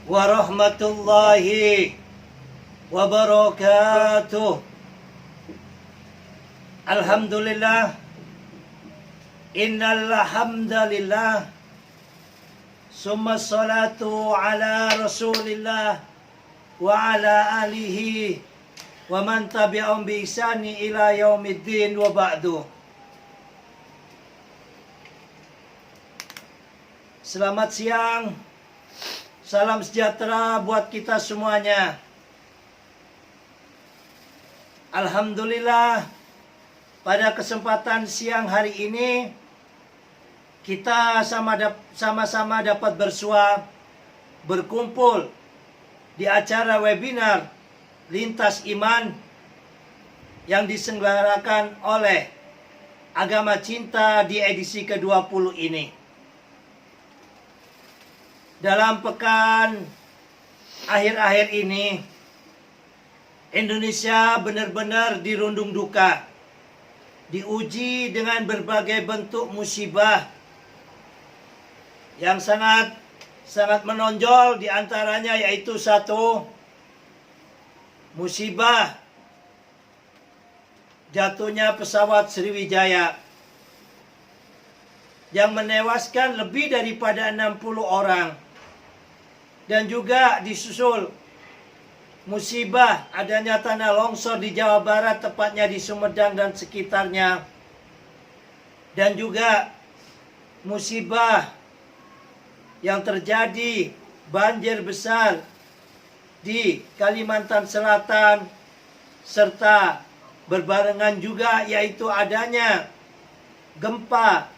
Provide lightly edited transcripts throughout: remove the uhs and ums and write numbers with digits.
Warahmatullahi wabarakatuh. Alhamdulillah, innal hamdalillah, summa salatu ala rasulillah wa ala alihi wa man tabi'ahum bi ihsani ila yaumiddin wa ba'du. Selamat siang, salam sejahtera buat kita semuanya. Alhamdulillah, pada kesempatan siang hari ini kita sama-sama dapat bersua, berkumpul di acara webinar Lintas Iman yang diselenggarakan oleh Agama Cinta di edisi ke-20 ini. Dalam pekan akhir-akhir ini, Indonesia benar-benar dirundung duka, diuji dengan berbagai bentuk musibah yang sangat menonjol, diantaranya yaitu satu, musibah jatuhnya pesawat Sriwijaya yang menewaskan lebih daripada 60 orang. Dan juga disusul musibah adanya tanah longsor di Jawa Barat, tepatnya di Sumedang dan sekitarnya. Dan juga musibah yang terjadi banjir besar di Kalimantan Selatan, serta berbarengan juga yaitu adanya gempa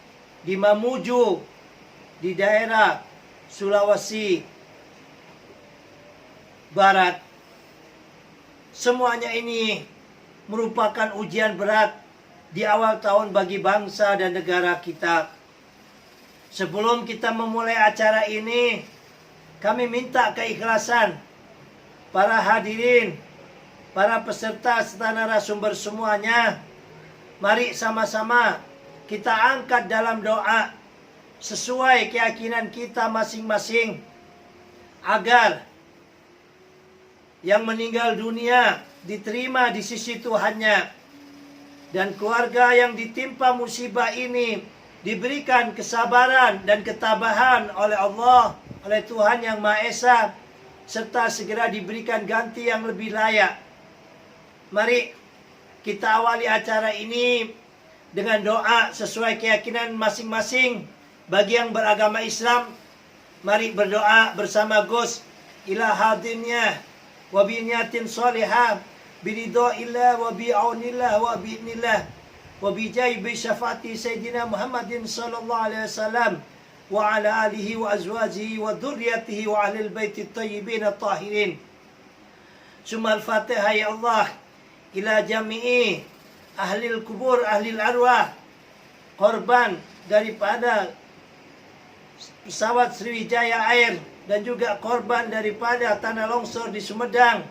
di Mamuju di daerah Sulawesi Barat. Semuanya ini merupakan ujian berat di awal tahun bagi bangsa dan negara kita. Sebelum kita memulai acara ini, kami minta keikhlasan para hadirin, para peserta serta narasumber semuanya. Mari sama-sama kita angkat dalam doa sesuai keyakinan kita masing-masing, agar yang meninggal dunia diterima di sisi Tuhannya, dan keluarga yang ditimpa musibah ini diberikan kesabaran dan ketabahan oleh Allah, oleh Tuhan Yang Maha Esa, serta segera diberikan ganti yang lebih layak. Mari kita awali acara ini dengan doa sesuai keyakinan masing-masing. Bagi yang beragama Islam, mari berdoa bersama Gus, ila hadinnya wa bi niyatin salihah biridhaillah wa bi aunillah wa bi idnillah wa bi jaybi syafaati sayyidina Muhammadin sallallahu alaihi wasallam wa ala alihi wa azwajihi wa dzurriyyatihi wa ahlil baiti thayyibin at-tahirin. Summa al-Fatihah. Ya Allah, ila jami'i ahlil kubur, ahlil arwah, korban daripada pesawat Sriwijaya Air, dan juga korban daripada tanah longsor di Sumedang,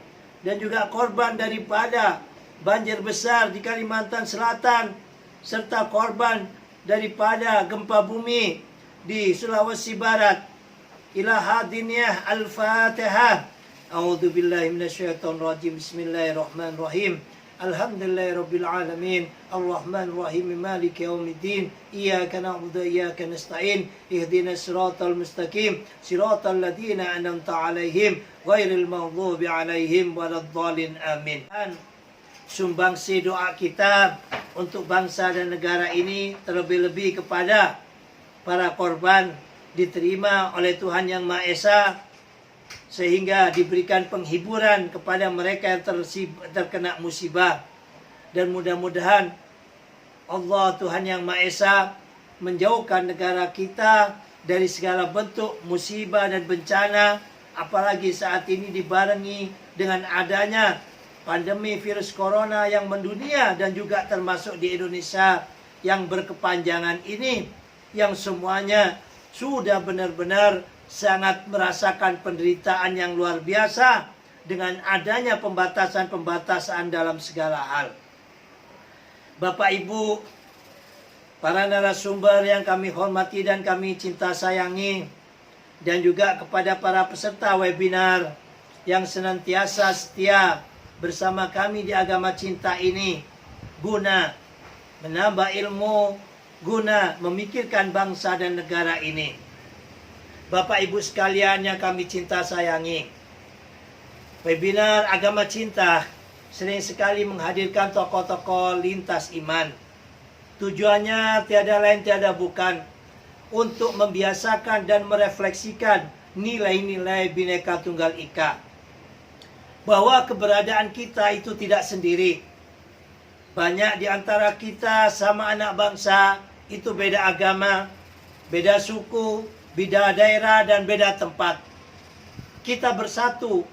dan juga korban daripada banjir besar di Kalimantan Selatan, serta korban daripada gempa bumi di Sulawesi Barat. Ila hadiniyah al-Fatihah. A'udzu billahi minasyaitonir rajim. Bismillahirrahmanirrahim. Alhamdulillahirabbil alamin, arrahmanir rahim, maliki yaumiddin, iyyaka na'budu wa iyyaka nasta'in, ihdinas siratal mustaqim, siratal ladzina an'amta 'alaihim ghairil maghdubi 'alaihim waladdallin. Amin. Sumbangsi doa kita untuk bangsa dan negara ini, terlebih-lebih kepada para korban, diterima oleh Tuhan Yang Maha Esa, sehingga diberikan penghiburan kepada mereka yang terkena musibah. Dan mudah-mudahan Allah Tuhan Yang Maha Esa menjauhkan negara kita dari segala bentuk musibah dan bencana, apalagi saat ini dibarengi dengan adanya pandemi virus corona yang mendunia, dan juga termasuk di Indonesia yang berkepanjangan ini, yang semuanya sudah benar-benar sangat merasakan penderitaan yang luar biasa dengan adanya pembatasan-pembatasan dalam segala hal. Bapak Ibu, para narasumber yang kami hormati dan kami cinta sayangi, dan juga kepada para peserta webinar yang senantiasa setia bersama kami di Agama Cinta ini, guna menambah ilmu, guna memikirkan bangsa dan negara ini. Bapak Ibu sekalian yang kami cinta sayangi, webinar Agama Cinta sering sekali menghadirkan tokoh-tokoh lintas iman. Tujuannya tiada lain tiada bukan untuk membiasakan dan merefleksikan nilai-nilai Bhinneka Tunggal Ika. Bahwa keberadaan kita itu tidak sendiri. Banyak di antara kita sama anak bangsa itu beda agama, beda suku, beda daerah, dan beda tempat. Kita bersatu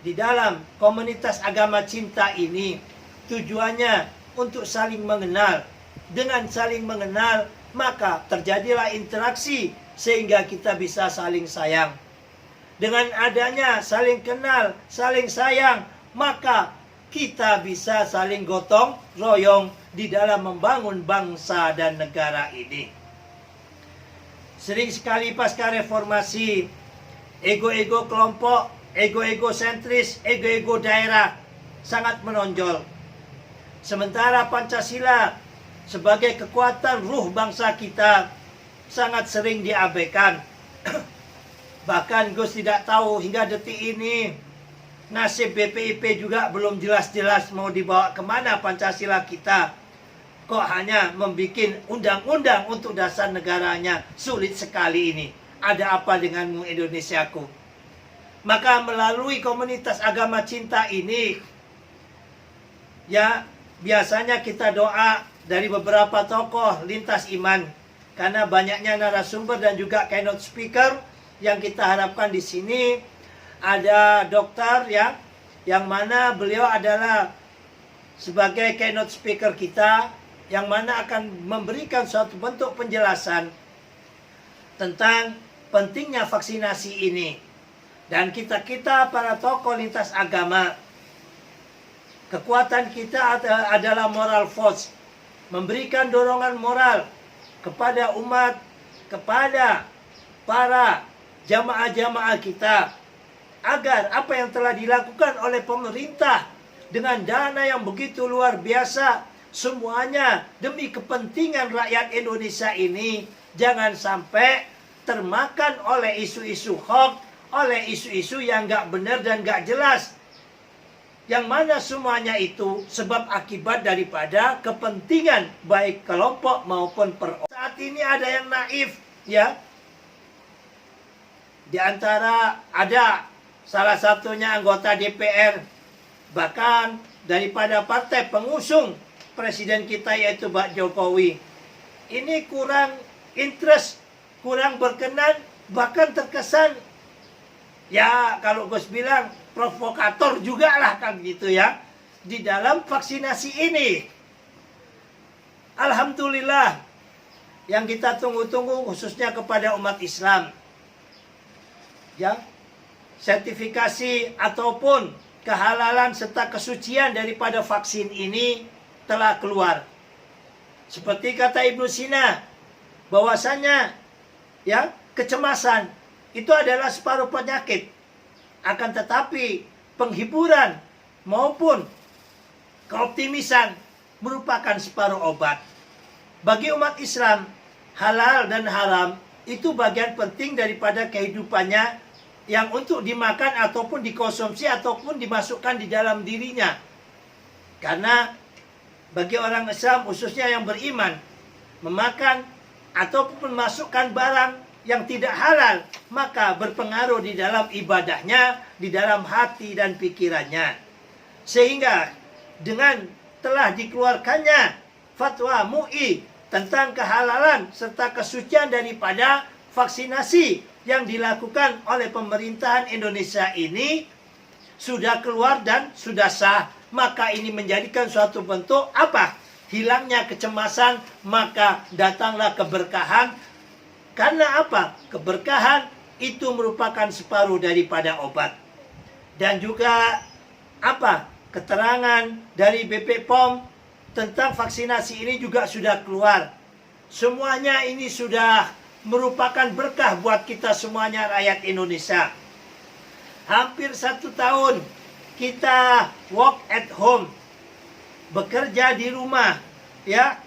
di dalam komunitas Agama Cinta ini tujuannya untuk saling mengenal. Dengan saling mengenal, maka terjadilah interaksi sehingga kita bisa saling sayang. Dengan adanya saling kenal, saling sayang, maka kita bisa saling gotong royong di dalam membangun bangsa dan negara ini. Sering sekali pasca reformasi, ego-ego kelompok, ego-ego sentris, ego-ego daerah sangat menonjol. Sementara Pancasila sebagai kekuatan ruh bangsa kita sangat sering diabaikan. Bahkan Gus tidak tahu hingga detik ini nasib BPIP juga belum jelas-jelas mau dibawa kemana Pancasila kita. Kok hanya membuat undang-undang untuk dasar negaranya. Sulit sekali ini. Ada apa denganmu Indonesiaku? Maka melalui komunitas Agama Cinta ini, ya biasanya kita doa dari beberapa tokoh lintas iman. Karena banyaknya narasumber dan juga keynote speaker yang kita harapkan di sini. Ada dokter ya, yang mana beliau adalah sebagai keynote speaker kita, yang mana akan memberikan suatu bentuk penjelasan tentang pentingnya vaksinasi ini. Dan kita para tokoh lintas agama, kekuatan kita adalah moral force, memberikan dorongan moral kepada umat, kepada para jamaah-jamaah kita, agar apa yang telah dilakukan oleh pemerintah dengan dana yang begitu luar biasa, semuanya demi kepentingan rakyat Indonesia ini, jangan sampai termakan oleh isu-isu hoax, oleh isu-isu yang gak benar dan gak jelas. Yang mana semuanya itu sebab akibat daripada kepentingan baik kelompok maupun perorangan. Saat ini ada yang naif, ya. Di antara ada salah satunya anggota DPR, bahkan daripada partai pengusung presiden kita yaitu Pak Jokowi. Ini kurang interest, kurang berkenan, bahkan terkesan, ya kalau Gus bilang, provokator juga lah kan gitu ya, di dalam vaksinasi ini. Alhamdulillah, yang kita tunggu-tunggu khususnya kepada umat Islam, ya, sertifikasi ataupun kehalalan serta kesucian daripada vaksin ini telah keluar. Seperti kata Ibnu Sina, bahwasanya ya, kecemasan itu adalah separuh penyakit. Akan tetapi penghiburan maupun keoptimisan merupakan separuh obat. Bagi umat Islam, halal dan haram itu bagian penting daripada kehidupannya, yang untuk dimakan ataupun dikonsumsi ataupun dimasukkan di dalam dirinya. Karena bagi orang Islam khususnya yang beriman, memakan ataupun memasukkan barang yang tidak halal, maka berpengaruh di dalam ibadahnya, di dalam hati dan pikirannya. Sehingga dengan telah dikeluarkannya fatwa MUI tentang kehalalan serta kesucian daripada vaksinasi yang dilakukan oleh pemerintahan Indonesia ini, sudah keluar dan sudah sah, maka ini menjadikan suatu bentuk apa? Hilangnya kecemasan, maka datanglah keberkahan. Karena apa? Keberkahan itu merupakan separuh daripada obat. Dan juga apa? Keterangan dari BP POM tentang vaksinasi ini juga sudah keluar. Semuanya ini sudah merupakan berkah buat kita semuanya rakyat Indonesia. Hampir 1 tahun kita work at home, bekerja di rumah, ya,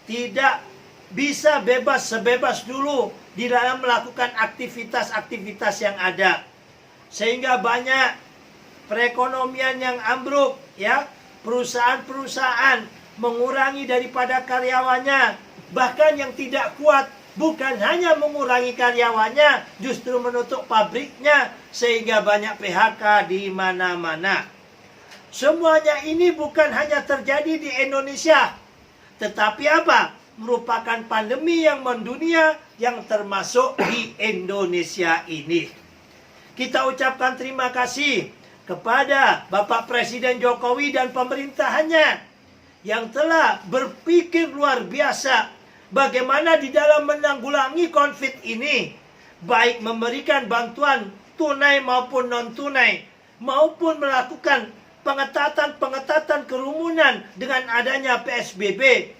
tidak bisa bebas sebebas dulu di dalam melakukan aktivitas-aktivitas yang ada, sehingga banyak perekonomian yang ambruk, ya, perusahaan-perusahaan mengurangi daripada karyawannya, bahkan yang tidak kuat bukan hanya mengurangi karyawannya, justru menutup pabriknya, sehingga banyak PHK di mana-mana. Semuanya ini bukan hanya terjadi di Indonesia, tetapi apa? Merupakan pandemi yang mendunia yang termasuk di Indonesia ini. Kita ucapkan terima kasih kepada Bapak Presiden Jokowi dan pemerintahannya yang telah berpikir luar biasa bagaimana di dalam menanggulangi COVID ini, baik memberikan bantuan tunai maupun non-tunai, maupun melakukan pengetatan kerumunan dengan adanya PSBB.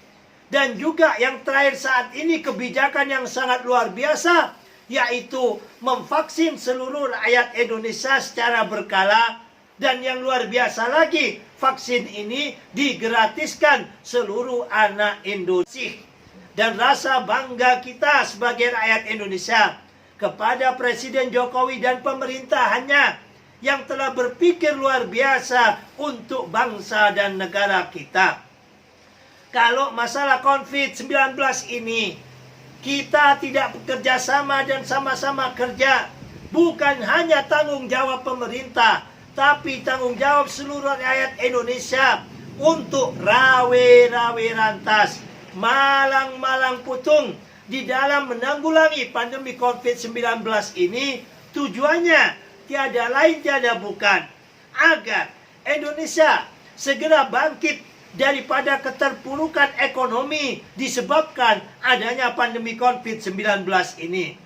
Dan juga yang terakhir saat ini kebijakan yang sangat luar biasa, yaitu memvaksin seluruh rakyat Indonesia secara berkala. Dan yang luar biasa lagi, vaksin ini digratiskan seluruh anak Indonesia. Dan rasa bangga kita sebagai rakyat Indonesia kepada Presiden Jokowi dan pemerintahannya yang telah berpikir luar biasa untuk bangsa dan negara kita. Kalau masalah COVID-19 ini, kita tidak bekerja sama dan sama-sama kerja. Bukan hanya tanggung jawab pemerintah, tapi tanggung jawab seluruh rakyat Indonesia untuk rawe-rawe rantas, malang-malang putung di dalam menanggulangi pandemi COVID-19 ini. Tujuannya tiada lain tiada bukan agar Indonesia segera bangkit daripada keterpurukan ekonomi disebabkan adanya pandemi COVID-19 ini.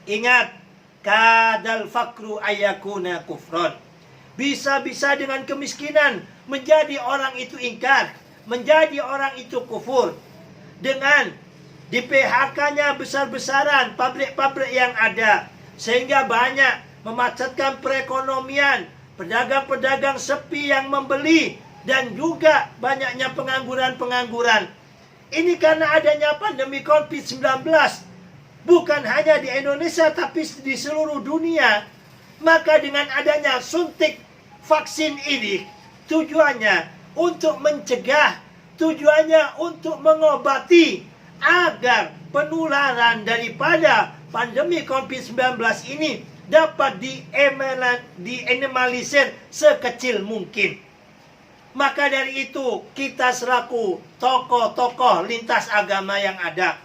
Ingat, kadal fakru ayakuna kufron. Bisa-bisa dengan kemiskinan menjadi orang itu ingkar, menjadi orang itu kufur. Dengan di PHK-nya besar-besaran pabrik-pabrik yang ada, sehingga banyak memacetkan perekonomian, pedagang-pedagang sepi yang membeli, dan juga banyaknya pengangguran-pengangguran. Ini karena adanya pandemi COVID-19, bukan hanya di Indonesia tapi di seluruh dunia. Maka dengan adanya suntik vaksin ini, tujuannya untuk mencegah, tujuannya untuk mengobati agar penularan daripada pandemi COVID-19 ini dapat diminimalisir sekecil mungkin. Maka dari itu kita selaku tokoh-tokoh lintas agama yang ada,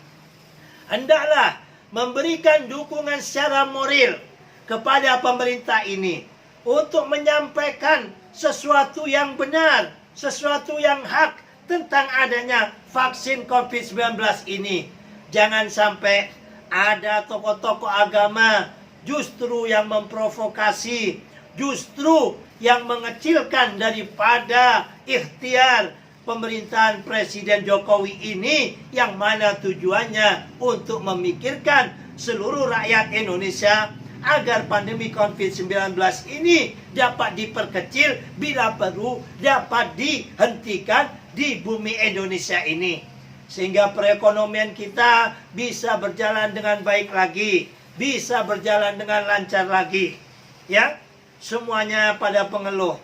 hendaklah memberikan dukungan secara moral kepada pemerintah ini untuk menyampaikan sesuatu yang benar, sesuatu yang hak tentang adanya vaksin COVID-19 ini. Jangan sampai ada tokoh-tokoh agama justru yang memprovokasi, justru yang mengecilkan daripada ikhtiar pemerintahan Presiden Jokowi ini, yang mana tujuannya untuk memikirkan seluruh rakyat Indonesia agar pandemi COVID-19 ini dapat diperkecil, bila perlu dapat dihentikan di bumi Indonesia ini, sehingga perekonomian kita bisa berjalan dengan baik lagi, bisa berjalan dengan lancar lagi, ya. Semuanya pada pengeluh.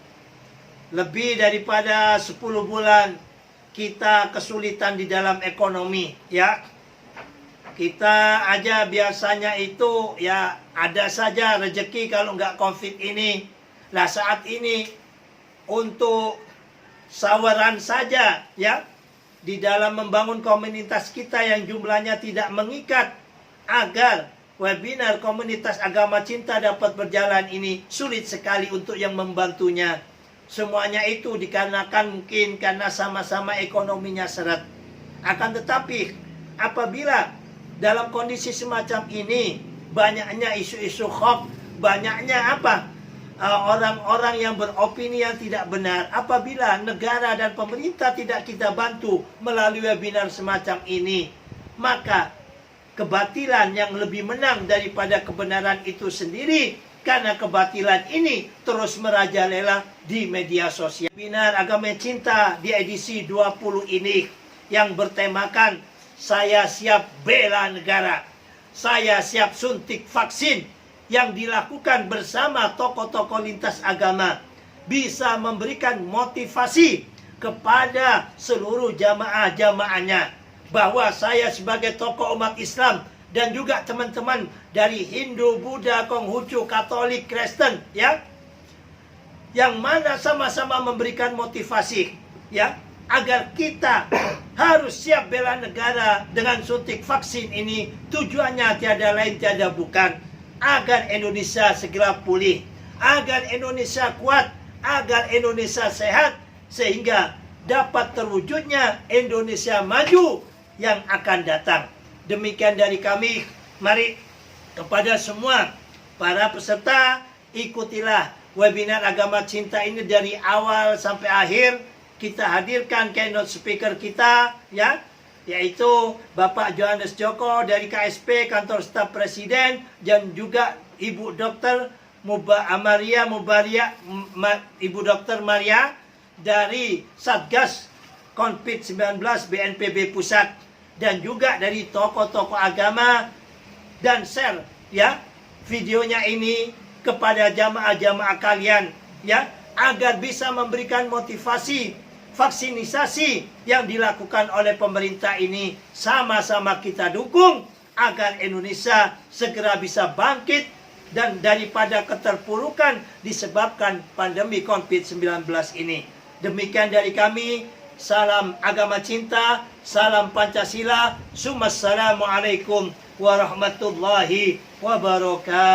Lebih daripada 10 bulan kita kesulitan di dalam ekonomi, ya. Kita aja biasanya itu ya ada saja rezeki kalau nggak COVID ini. Lah saat ini untuk saweran saja, ya, di dalam membangun komunitas kita yang jumlahnya tidak mengikat, agar webinar komunitas agama cinta dapat berjalan ini sulit sekali untuk yang membantunya. Semuanya itu dikarenakan mungkin karena sama-sama ekonominya seret. Akan tetapi apabila dalam kondisi semacam ini banyaknya isu-isu hoax, banyaknya orang-orang yang beropini yang tidak benar, apabila negara dan pemerintah tidak kita bantu melalui webinar semacam ini, maka kebatilan yang lebih menang daripada kebenaran itu sendiri, karena kebatilan ini terus merajalela di media sosial. Webinar Agama Cinta di edisi 20 ini yang bertemakan saya siap bela negara, saya siap suntik vaksin, yang dilakukan bersama tokoh-tokoh lintas agama bisa memberikan motivasi kepada seluruh jamaah-jamaahnya bahwa saya sebagai tokoh umat Islam dan juga teman-teman dari Hindu, Buddha, Konghucu, Katolik, Kristen, ya, yang mana sama-sama memberikan motivasi, ya, agar kita harus siap bela negara dengan suntik vaksin ini. Tujuannya tiada lain tiada bukan agar Indonesia segera pulih, agar Indonesia kuat, agar Indonesia sehat, sehingga dapat terwujudnya Indonesia maju yang akan datang. Demikian dari kami. Mari kepada semua para peserta, ikutilah webinar Agama Cinta ini dari awal sampai akhir. Kita hadirkan keynote speaker kita, ya, yaitu Bapak Johannes Joko dari KSP, Kantor Staf Presiden, dan juga Ibu Dr. Ibu Dr. Maria dari Satgas COVID-19 BNPB Pusat, dan juga dari tokoh-tokoh agama, dan share, ya, videonya ini kepada jamaah-jamaah kalian, ya, agar bisa memberikan motivasi vaksinisasi yang dilakukan oleh pemerintah ini. Sama-sama kita dukung agar Indonesia segera bisa bangkit dan daripada keterpurukan disebabkan pandemi COVID-19 ini. Demikian dari kami. Salam Agama Cinta, salam Pancasila. Assalamualaikum warahmatullahi wabarakatuh.